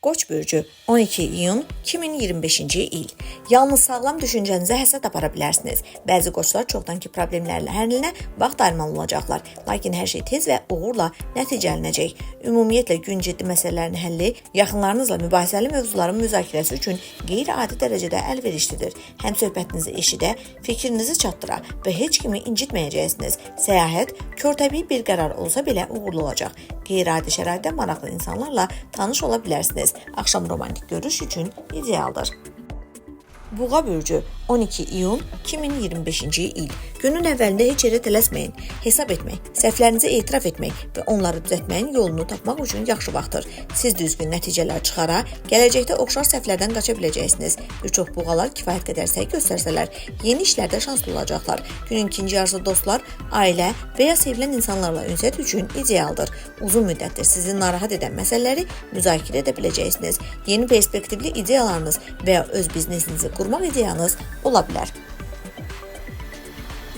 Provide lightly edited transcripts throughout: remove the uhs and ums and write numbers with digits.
Qoç bürcü 12 iyun 2025-ci il. Yalnız sağlam düşüncənizə həsəd apara bilərsiniz. Bəzi qoçlar çoxdankı problemlərlə həllinə vaxt ayırmalı olacaqlar. Lakin hər şey tez və uğurla nəticələnəcək. Ümumiyyətlə gün ciddi məsələlərin həlli, yaxınlarınızla mübahisəli mövzuların müzakirəsi üçün qeyri-adi dərəcədə əlverişlidir. Həm söhbətinizi eşidə, fikrinizi çatdıra və heç kimi incitməyəcəksiniz. Səyahət körtəbii bir qərar olsa belə uğurlu olacaq. Qeyri-adi şəraitdə maraqlı insanlarla tanış ola bilərsiniz. Axşam romantik görüş üçün idealdır. Buğa bürcü 12 iyun 2025-ci il. Günün əvvəlində heç yerə tələsməyin. Hesab etmək, səhvlərinizi etiraf etmək və onları düzəltməyin yolunu tapmaq üçün yaxşı vaxtdır. Siz düzgün nəticələr çıxara, gələcəkdə oxşar səhvlərdən qaça biləcəksiniz. Bir çox buğalar kifayət qədər səy göstərsələr, yeni işlərdə şanslı olacaqlar. Günün ikinci yarısı dostlar, ailə və ya sevilən insanlarla ünsiyyət üçün idealdır. Uzun müddətdir sizi narahat edən məsələləri müzakirə edə biləcəksiniz. Yeni perspektivli ideyalarınız və ya öz biznesinizi qurmaq ideyanız ola bilər.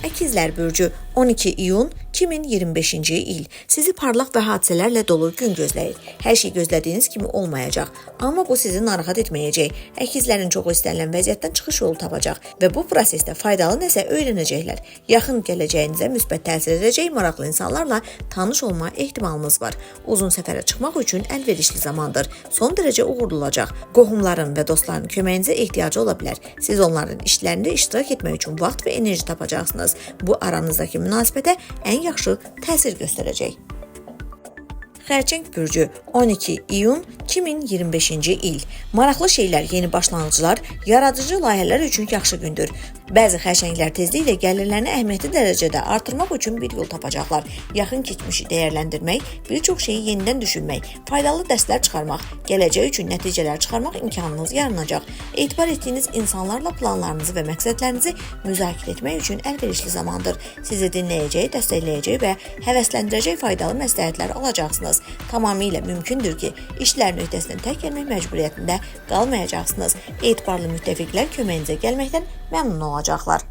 Əkizlər bürcü 12 iyun 2025-ci il. Sizi parlaq və hadisələrlə dolu gün gözləyir. Hər şey gözlədiyiniz kimi olmayacaq, amma bu sizi narahat etməyəcək. Əkizlərin çoxu istənilən vəziyyətdən çıxış yolu tapacaq və bu prosesdə faydalı nəsə öyrənəcəklər. Yaxın gələcəyinizə müsbət təsir edəcək maraqlı insanlarla tanış olma ehtimalınız var. Uzun səfərə çıxmaq üçün əlverişli zamandır. Son dərəcə uğurlu olacaq. Qohumların və dostların köməyinizə ehtiyacı ola bilər. Siz onların işlərində iştirak etmək üçün vaxt və enerji tapacaqsınız. Bu aranızdakı münasibətə ən yaxşı təsir göstərəcək. Xərçəng bürcü 12 iyun 2025-ci il. Maraqlı şeylər, yeni başlanğıclar, yaradıcı layihələr üçün yaxşı gündür. Bəzi xərçənglər tezliklə gəlirlərini əhəmiyyətli dərəcədə artırmaq üçün bir yol tapacaqlar. Yaxın keçmişi dəyərləndirmək, bir çox şeyi yenidən düşünmək, faydalı dərslər çıxarmaq, gələcək üçün nəticələr çıxarmaq imkanınız yaranacaq. Etibar etdiyiniz insanlarla planlarınızı və məqsədlərinizi müzakirə etmək üçün əlverişli zamandır. Sizi dinləyəcək, dəstəkləyəcək və həvəsləndirəcək faydalı məsləhətlər alacaqsınız. Tamamilə mümkündür ki, işlərin öhdəsindən tək gəlmək məcburiyyətində qalmayacaqsınız. Etibarlı müttəfiqlər köməyinizə gəlməkdən məmnun olacaqlar.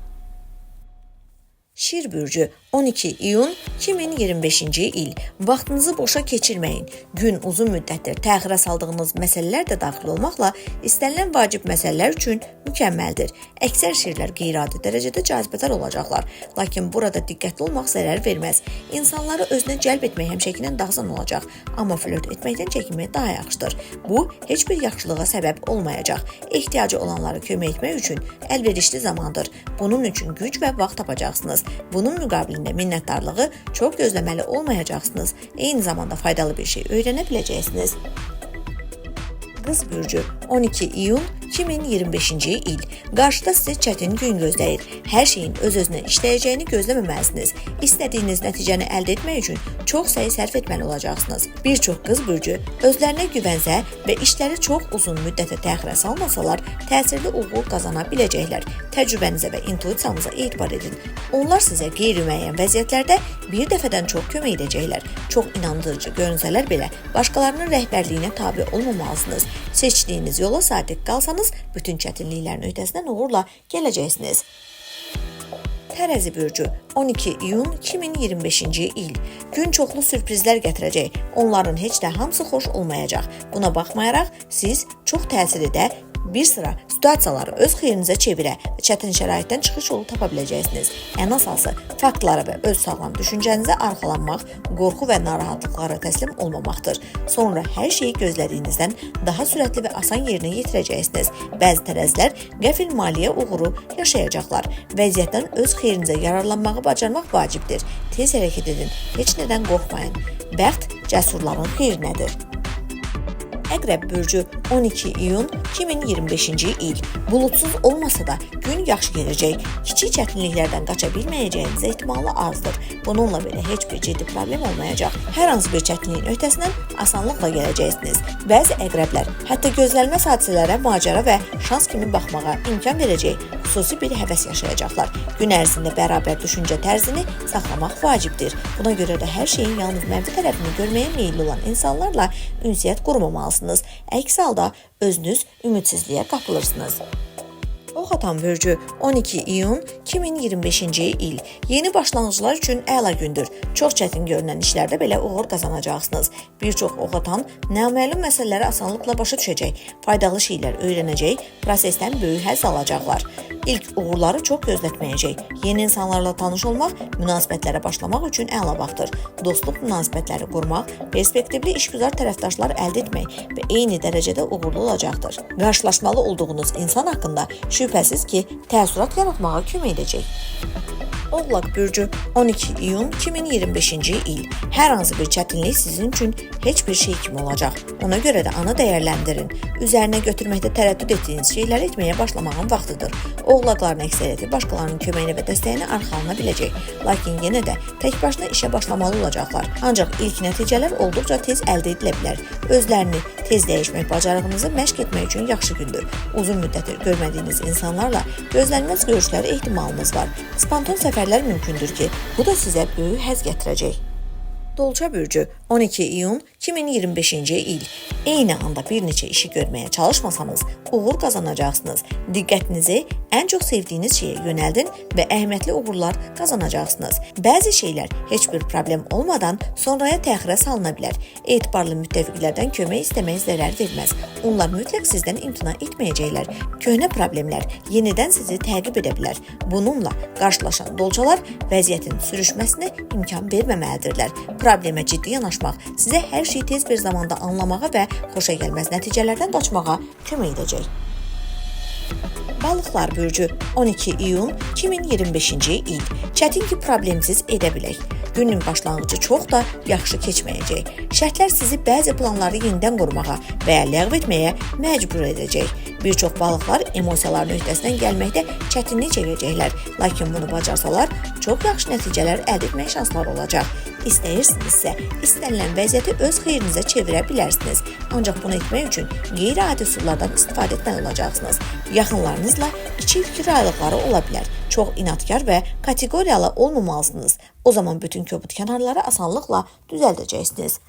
Şir bürcü 12 iyun 2025-ci il. Vaxtınızı boşa keçirməyin. Gün uzun müddətdir təxirə saldığınız məsələlər də daxil olmaqla istənilən vacib məsələlər üçün mükəmməldir. Əksər şirlər qeyri-adi dərəcədə cazibədar olacaqlar. Lakin burada diqqətli olmaq zərər verməz. İnsanları özünə cəlb etmək həmişəkindən daha asan olacaq. Amma flört etməkdən çəkinmək daha yaxşıdır. Bu, heç bir yaxşılığa səbəb olmayacaq. Ehtiyacı olanları kömək etmək üçün əlverişli zamandır. Bunun üçün güc və vaxt tapacaqsınız. Bunun müqabilində minnətdarlığı çox gözləməli olmayacaqsınız. Eyni zamanda faydalı bir şey öyrənə biləcəksiniz. Qız bürcü 12 iyun 2025-ci il. Qarşıda sizi çətin gün gözləyir. Hər şeyin öz-özünə işləyəcəyini gözləməməlisiniz. İstədiyiniz nəticəni əldə etmək üçün çox səy sərf etməli olacaqsınız. Bir çox qız bürcü özlərinə güvənsə və işləri çox uzun müddətə təxirə salmasalar, təsirli uğur qazana biləcəklər. Təcrübənizə və intuisiyanıza etibar edin. Onlar sizə qeyri-müəyyən vəziyyətlərdə bir dəfədən çox kömək edəcəklər. Çox inandırıcı görünsələr belə, başqalarının rəhbərliyinə tabe olmamalısınız. Seçdiyiniz yola sadiq qalsanız, bütün çətinliklərin öhdəsindən uğurla gələcəksiniz. Tərəzi bürcü 12 iyun 2025-ci il. Gün çoxlu sürprizlər gətirəcək. Onların heç də hamısı xoş olmayacaq. Buna baxmayaraq, siz çox təsir edə, bir sıra situasiyaları öz xeyrinizə çevirə və çətin şəraitdən çıxış yolu tapa biləcəksiniz. Ən əsası, faktlara və öz sağlam düşüncənizə arxalanmaq, qorxu və narahatlıqlara təslim olmamaqdır. Sonra hər şeyi gözlədiyinizdən daha sürətli və asan yerinə yetirəcəksiniz. Bəzi tərəzilər qəfil maliyyə uğuru yaşayacaqlar. Vəziyyətdən öz xeyrinizə yararlanmağı bacarmaq vacibdir. Tez hərəkət edin, heç nədən qorxmayın. Bəxt cəsurların xeyrinədir. Əqrəb bürcü 12 iyun 2025-ci il. Bulutsuz olmasa da gün yaxşı gələcək. Kiçik çətinliklərdən qaça bilməyəcəyiniz ehtimalı azdır. Bununla belə heç bir ciddi problem olmayacaq. Hər hansı bir çətinliyin öhdəsindən asanlıqla gələcəksiniz. Bəzi əqrəblər hətta gözlənilməz hadisələrə, macəra və şans kimi baxmağa imkan verəcək. Xüsusi bir həvəs yaşayacaqlar. Gün ərzində bərabər düşüncə tərzini saxlamaq vacibdir. Buna görə də hər şeyin yalnız mənfi tərəfini görməyə meyilli olan insanlarla ünsiyyət qurmamalısınız. Əks halda özünüz ümidsizliyə qapılırsınız. Ox Ox atan bürcü 12 iyun 2025-ci il. Yeni başlanğıclar üçün əla gündür. Çox çətin görünən işlərdə belə uğur qazanacaqsınız. Bir çox ox atan naməlum məsələləri asanlıqla başa düşəcək, faydalı şeylər öyrənəcək, prosesdən böyük həzz alacaqlar. İlk uğurları çox gözlətməyəcək. Yeni insanlarla tanış olmaq, münasibətlərə başlamaq üçün əla vaxtdır. Dostluq münasibətləri qurmaq, perspektivli işgüzar tərəfdaşlar əldə etmək və eyni dərəcədə uğurlu olacaqdır. Qarşılaşmalı olduğunuz insan haqqında şübhəsiz ki, təəssürat yaratmağa kömək edəcək. Oğlaq bürcü 12 iyun 2025-ci il. Hər hansı bir çətinlik sizin üçün heç bir şey kimi olacaq. Ona görə də anı dəyərləndirin. Üzərinə götürməkdə tərəddüd etdiyiniz şeyləri etməyə başlamağın vaxtıdır. Oğlaqların əksəriyyəti başqalarının köməyinə və dəstəyinə arxalana biləcək. Lakin yenə də tək başına işə başlamalı olacaqlar. Ancaq ilk nəticələr olduqca tez əldə edilə bilər. Özlərini tez dəyişmək bacarığınızı məşq etmək üçün yaxşı gündür. Uzun müddətdir görmədiyiniz insanlarla gözlənilməz görüşləri ehtimalınız var. Spontan səfərlər mümkündür ki, bu da sizə böyük həzz gətirəcək. Dolça bürcü 12 iyun 2025-ci il. Eyni anda bir neçə işi görməyə çalışmasanız, uğur qazanacaqsınız. Diqqətinizi ən çox sevdiyiniz şeyə yönəldin və əhəmiyyətli uğurlar qazanacaqsınız. Bəzi şeylər heç bir problem olmadan sonraya təxirə salına bilər. Etibarlı müttəfiqlərdən kömək istəmək zərər verməz. Onlar mütləq sizdən imtina etməyəcəklər. Köhnə problemlər yenidən sizi təqib edə bilər. Bununla qarşılaşan dolçalar vəziyyətin sürüşməsinə imkan verməməlidirlər. Problemə ciddi yanaşmaq sizə hər şeyi tez bir zamanda anlamağa və xoşagəlməz nəticələrdən qaçmağa kömək edəcək. Balıqlar bürcü 12 iyun 2025-ci il. Çətin ki, problemsiz edə bilək. Günün başlanğıcı çox da yaxşı keçməyəcək. Şərtlər sizi bəzi planları yenidən qurmağa və ya ləğv etməyə məcbur edəcək. Bir çox balıqlar emosiyaların öhdəsindən gəlməkdə çətinlik çəkəcəklər. Lakin bunu bacarsalar, çox yaxşı nəticələr əldə etmək şansları olacaq. İstəyirsinizsə, istənilən vəziyyəti öz xeyrinizə çevirə bilərsiniz. Ancaq bunu etmək üçün qeyri-adi üsullardan istifadə etməli olacaqsınız. Yaxınlarınızla içi fikir ayrılıqları ola bilər. Çox inadkar və kateqoriyalı olmamalısınız. O zaman bütün kobud kənarları asanlıqla düzəldəcəksiniz.